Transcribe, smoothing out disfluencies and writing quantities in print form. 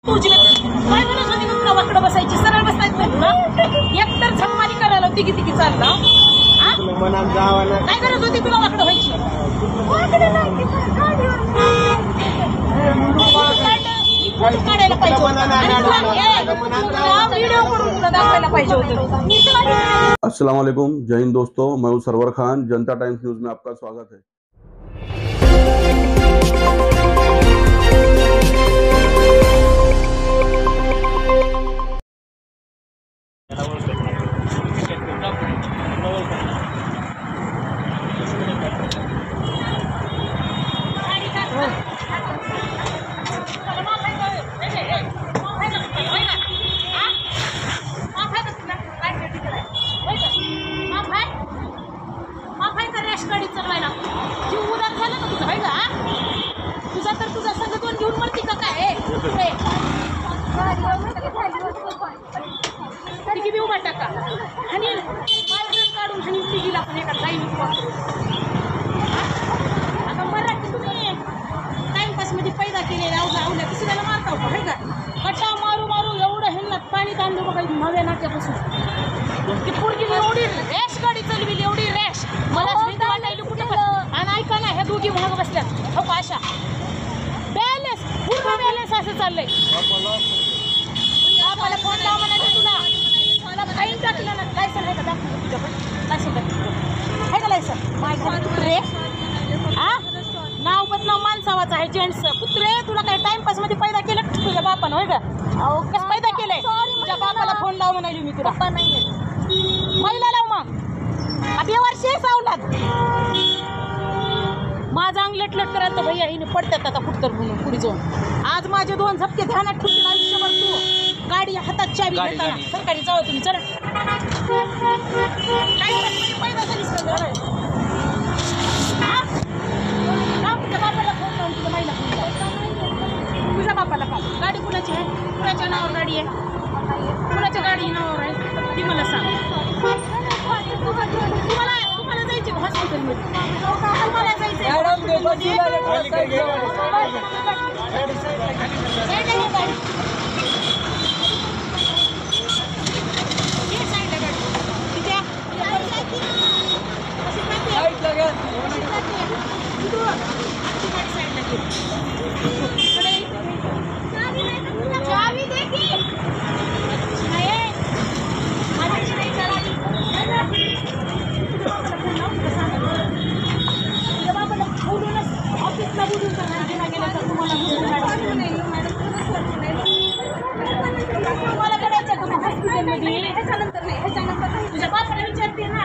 तुझी काय म्हणत होती का तुला वाकडं बसायची सरळ बसायचं ना एकतर सम्मानी करायला तिघी तिघी चालला काय करत होती तुला वाकडं व्हायची काढायला पाहिजे व्हिडिओ करून तुला दाखवायला पाहिजे होतं। अस्सलाम वालेकुम, जय हिंद दोस्तों, मैं हूं सरवर खान। जनता टाइम्स न्यूज में आपका स्वागत है। गाडी चालवायला जीव उदार झाला ना तुझा का तुझा तर तुझा संगतून घेऊन मरती का काय तरी उभा टाका आणि काढून आणि तिघीला पण एका जाईल आता मराठी तुम्ही टाइमपास मध्ये पैदा केलेला आवल्या दुसऱ्याला मारता होता हे का कट्टा मारू मारू एवढं हेल्लात पाणी तांदूळ बघा नव्या नाट्यापासून ती पोरगी एवढी रॅश गाडी चालविली एवढी रॅश मला वाटायला कुठे आणि ऐका ना ह्या दोघी महाग बसल्यात हो अशा बॅलन्स पूर्ण बॅलन्स असं चाललंय मला फोन लावा म्हणायचं तुला मला फाईन टाकलं ना लायसन आहे का दाखव तुझ्या पण लायसन आहे का लायसन माहिती कुत्रे नाव बदनाव माणसावाचं आहे जेंट्स कुत्रे तुला काय टाइमपास मध्ये पैदा केलं तुझ्या बापानं होय का कसं पैदा केलंय तुझ्या बापाला फोन लाव म्हणाली मी तुला पहिला लाव मग बेवर्षी सावलात माझा अंग लटलट करायला तर भैया हिने पडतात आता कुठतर म्हणून पुढे जाऊन आज माझे दोन झपके ध्यानात ठेवतील आयुष्यभर तू गाडी हातात चावी घेताना सरकारी जाऊ तुम्ही चल पैदा झालीस तुझ्या बापाला फोन लावून तुझ्या माईला फोन लाव तुझ्या बापाला का गाडी कुणाची आहे कुणाच्या नावावर गाडी आहे कुणाच्या गाडी नावावर आहे ती मला सांग तुम्हाला जायचे हॉस्पिटलमध्ये तुम्हाला चावी देखी ऑफिसला बोलून तुम्हाला करायचं हॉस्पिटलमध्ये ह्याच्यानंतर नाही ह्याच्यानंतर तुझ्या बापाला विचारते ना